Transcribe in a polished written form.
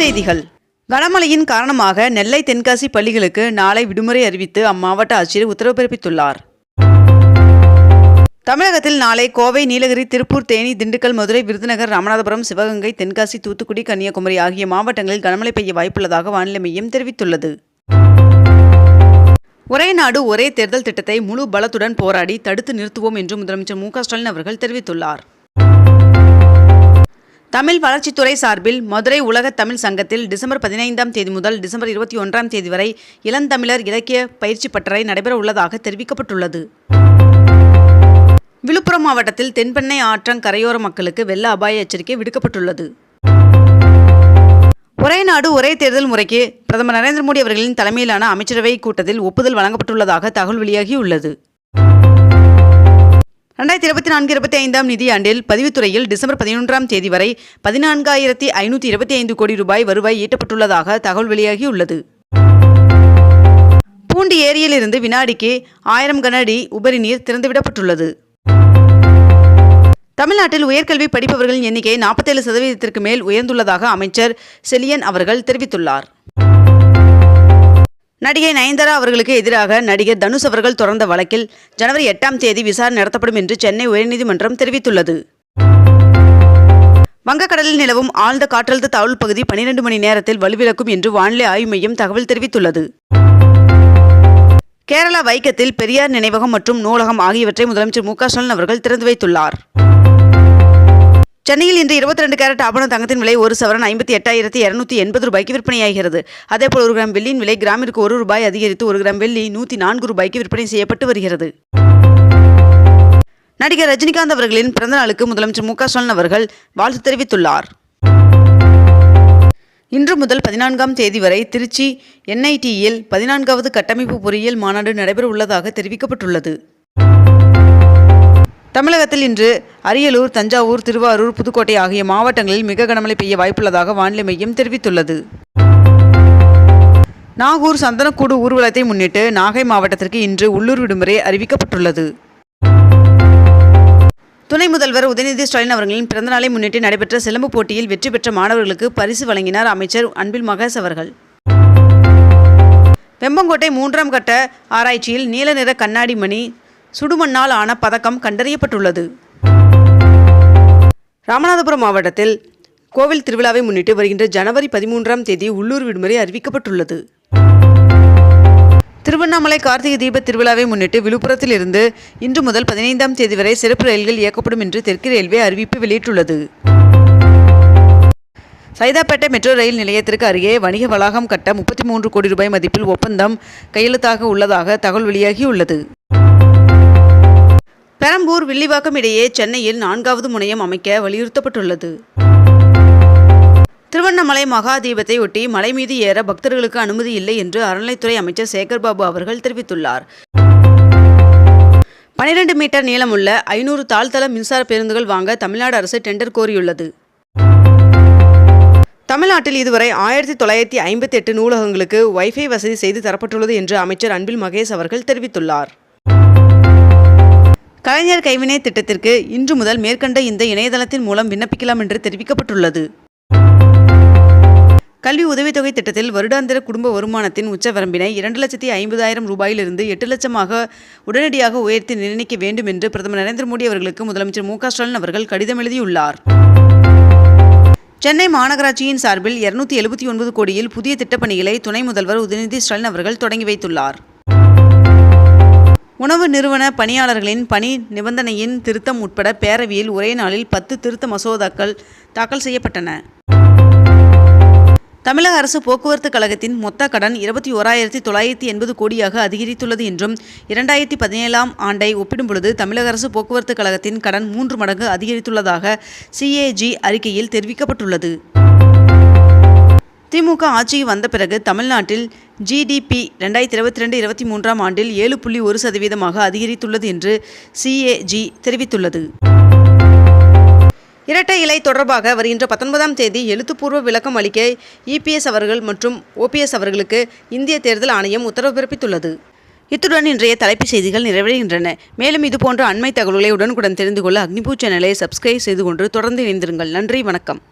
செய்திகள். கனமழையின் காரணமாக நெல்லை, தென்காசி பள்ளிகளுக்கு நாளை விடுமுறை அறிவித்து அம்மாவட்ட ஆட்சியர் உத்தரவு பிறப்பித்துள்ளார். தமிழகத்தில் நாளை கோவை, நீலகிரி, திருப்பூர், தேனி, திண்டுக்கல், மதுரை, விருதுநகர், ராமநாதபுரம், சிவகங்கை, தென்காசி, தூத்துக்குடி, கன்னியாகுமரி ஆகிய மாவட்டங்களில் கனமழை பெய்ய வாய்ப்புள்ளதாக வானிலை மையம் தெரிவித்துள்ளது. ஒரே நாடு ஒரே தேர்தல் திட்டத்தை முழு பலத்துடன் போராடி தடுத்து நிறுத்துவோம் என்று முதலமைச்சர் மு.க.ஸ்டாலின் அவர்கள் தெரிவித்துள்ளார். தமிழ் வளர்ச்சித்துறை சார்பில் மதுரை உலக தமிழ் சங்கத்தில் டிசம்பர் 15ஆம் தேதி முதல் டிசம்பர் 21ஆம் தேதி வரை இளந்தமிழர் இலக்கிய பயிற்சி பட்டறை நடைபெற உள்ளதாக தெரிவிக்கப்பட்டுள்ளது. விழுப்புரம் மாவட்டத்தில் தென்பெண்ணை ஆற்றங்கரையோர மக்களுக்கு வெள்ள அபாய எச்சரிக்கை விடுக்கப்பட்டுள்ளது. ஒரே நாடு ஒரே தேர்தல் முறைக்கு பிரதமர் நரேந்திர மோடி அவர்களின் தலைமையிலான அமைச்சரவை கூட்டத்தில் ஒப்புதல் வழங்கப்பட்டுள்ளதாக தகவல் வெளியாகியுள்ளது. 2024-25ஆம் நிதியாண்டில் பதிவுத்துறையில் டிசம்பர் 11ஆம் தேதி வரை 14,525 கோடி ரூபாய் வருவாய் ஈட்டப்பட்டுள்ளதாக தகவல் வெளியாகியுள்ளது. பூண்டி ஏரியிலிருந்து வினாடிக்கு 1000 கன அடி உபரி நீர் திறந்துவிடப்பட்டுள்ளது. தமிழ்நாட்டில் உயர்கல்வி படிப்பவர்களின் எண்ணிக்கை 47% மேல் உயர்ந்துள்ளதாக அமைச்சர் செலியன் அவர்கள் தெரிவித்துள்ளார். நடிகை நயன்தாரா அவர்களுக்கு எதிராக நடிகர் தனுஷ் அவர்கள் தொடர்ந்த வழக்கில் ஜனவரி 8ஆம் தேதி விசாரணை நடத்தப்படும் என்று சென்னை உயர்நீதிமன்றம் தெரிவித்துள்ளது. வங்கக்கடலில் நிலவும் ஆழ்ந்த காற்றழுத்த தாழ்வு பகுதி 12 மணி நேரத்தில் வலுவிழக்கும் என்று வானிலை ஆய்வு மையம் தகவல் தெரிவித்துள்ளது. கேரளா வைக்கத்தில் பெரியார் நினைவகம் மற்றும் நூலகம் ஆகியவற்றை முதலமைச்சர் மு.க.ஸ்டாலின் அவர்கள் திறந்து வைத்துள்ளார். சென்னையில் இன்று 22 கேரட் ஆபண தங்கத்தின் விலை ஒரு சவரன் 58,280 ரூபாய்க்கு விற்பனையாகிறது. அதேபோல் 1 கிராம் வெள்ளியின் விலை கிராமிற்கு ₹1 அதிகரித்து 1 கிராம் வெள்ளி ₹104 விற்பனை செய்யப்பட்டு வருகிறது. நடிகர் ரஜினிகாந்த் அவர்களின் பிறந்த நாளுக்கு முதலமைச்சர் மு.க.ஸ்டாலின் அவர்கள் வாழ்த்து தெரிவித்துள்ளார். இன்று முதல் 14ஆம் தேதி வரை திருச்சி NITயில் 14வது கட்டமைப்பு பொறியியல் மாநாடு நடைபெற உள்ளதாக தெரிவிக்கப்பட்டுள்ளது. தமிழகத்தில் இன்று அரியலூர், தஞ்சாவூர், திருவாரூர், புதுக்கோட்டை ஆகிய மாவட்டங்களில் மிக கனமழை பெய்ய வாய்ப்புள்ளதாக வானிலை மையம் தெரிவித்துள்ளது. நாகூர் சந்தனக்கூடு ஊர்வலத்தை முன்னிட்டு நாகை மாவட்டத்திற்கு இன்று உள்ளூர் விடுமுறை அறிவிக்கப்பட்டுள்ளது. துணை முதல்வர் உதயநிதி ஸ்டாலின் அவர்களின் பிறந்தநாளை முன்னிட்டு நடைபெற்ற சிலம்பு போட்டியில் வெற்றி பெற்ற மாணவர்களுக்கு பரிசு வழங்கினார் அமைச்சர் அன்பில் மகேஷ் அவர்கள். வெம்பங்கோட்டை 3ஆம் கட்ட ஆராய்ச்சியில் நீல நிற கண்ணாடி மணி சுடுமண்ணால் ஆன பதக்கம் கண்டறியப்பட்டுள்ளது. ராமநாதபுரம் மாவட்டத்தில் கோவில் திருவிழாவை முன்னிட்டு வருகின்ற ஜனவரி 13ஆம் தேதி உள்ளூர் விடுமுறை அறிவிக்கப்பட்டுள்ளது. திருவண்ணாமலை கார்த்திகை தீப திருவிழாவை முன்னிட்டு விழுப்புரத்தில் இருந்து இன்று முதல் 15ஆம் தேதி வரை சிறப்பு ரயில்கள் இயக்கப்படும் என்று தெற்கு ரயில்வே அறிவிப்பு வெளியிட்டுள்ளது. சைதாப்பேட்டை மெட்ரோ ரயில் நிலையத்திற்கு அருகே வணிக வளாகம் கட்ட 33 கோடி ரூபாய் மதிப்பில் ஒப்பந்தம் கையெழுத்தாக உள்ளதாக தகவல் வெளியாகியுள்ளது. பெரம்பூர், வில்லிவாக்கம் இடையே சென்னையில் 4வது முனையம் அமைக்க வலியுறுத்தப்பட்டுள்ளது. திருவண்ணாமலை மகா தீபத்தை ஒட்டி மலை மீது ஏற பக்தர்களுக்கு அனுமதி இல்லை என்று அறநிலைத்துறை அமைச்சர் சேகர்பாபு அவர்கள் தெரிவித்துள்ளார். 12 மீட்டர் நீளமுள்ள 500 தாழ்தள மின்சார பேருந்துகள் வாங்க தமிழ்நாடு அரசு டெண்டர் கோரியுள்ளது. தமிழ்நாட்டில் இதுவரை 1958 நூலகங்களுக்கு வைஃபை வசதி செய்து தரப்பட்டுள்ளது என்று அமைச்சர் அன்பில் மகேஷ் அவர்கள் தெரிவித்துள்ளார். கலைஞர் கைவினை திட்டத்திற்கு இன்று முதல் மேற்கண்ட இந்த இணையதளத்தின் மூலம் விண்ணப்பிக்கலாம் என்று தெரிவிக்கப்பட்டுள்ளது. கல்வி உதவித்தொகை திட்டத்தில் வருடாந்திர குடும்ப வருமானத்தின் உச்சவரம்பினை 2,50,000 ரூபாயிலிருந்து 8 லட்சமாக உடனடியாக உயர்த்தி நிர்ணயிக்க வேண்டும் என்று பிரதமர் நரேந்திர மோடி அவர்களுக்கு முதலமைச்சர் மு.க.ஸ்டாலின் அவர்கள் கடிதம் எழுதியுள்ளார். சென்னை மாநகராட்சியின் சார்பில் 279 கோடியில் புதிய திட்டப்பணிகளை துணை முதல்வர் உதயநிதி ஸ்டாலின் அவர்கள் தொடங்கி வைத்துள்ளார். உணவு நிறுவன பணியாளர்களின் பணி நிபந்தனையின் திருத்தம் உட்பட பேரவையில் ஒரே நாளில் 10 திருத்த மசோதாக்கள் தாக்கல் செய்யப்பட்டன. தமிழக அரசு போக்குவரத்து கழகத்தின் மொத்த கடன் 21,980 கோடியாக அதிகரித்துள்ளது என்றும் 2017ஆம் ஆண்டை ஒப்பிடும்பொழுது தமிழக அரசு போக்குவரத்து கழகத்தின் கடன் 3 மடங்கு அதிகரித்துள்ளதாக CAG அறிக்கையில் தெரிவிக்கப்பட்டுள்ளது. திமுக ஆட்சிக்கு வந்த பிறகு தமிழ்நாட்டில் GDP 2022-23ஆம் ஆண்டில் 7.1% அதிகரித்துள்ளது என்று CAG தெரிவித்துள்ளது. இரட்டை இலை தொடர்பாக வருகின்ற 19ஆம் தேதி எழுத்துப்பூர்வ விளக்கம் அளிக்க EPS அவர்கள் மற்றும் OPS அவர்களுக்கு இந்திய தேர்தல் ஆணையம் உத்தரவு பிறப்பித்துள்ளது. இத்துடன் இன்றைய தலைப்புச் செய்திகள் நிறைவடைகின்றன. மேலும் இதுபோன்ற அண்மை தகவல்களை உடனுக்குடன் தெரிந்து கொள்ள அக்னிபூ சேனலை சப்ஸ்கிரைப் செய்து கொண்டு தொடர்ந்து இணைந்திருங்கள். நன்றி, வணக்கம்.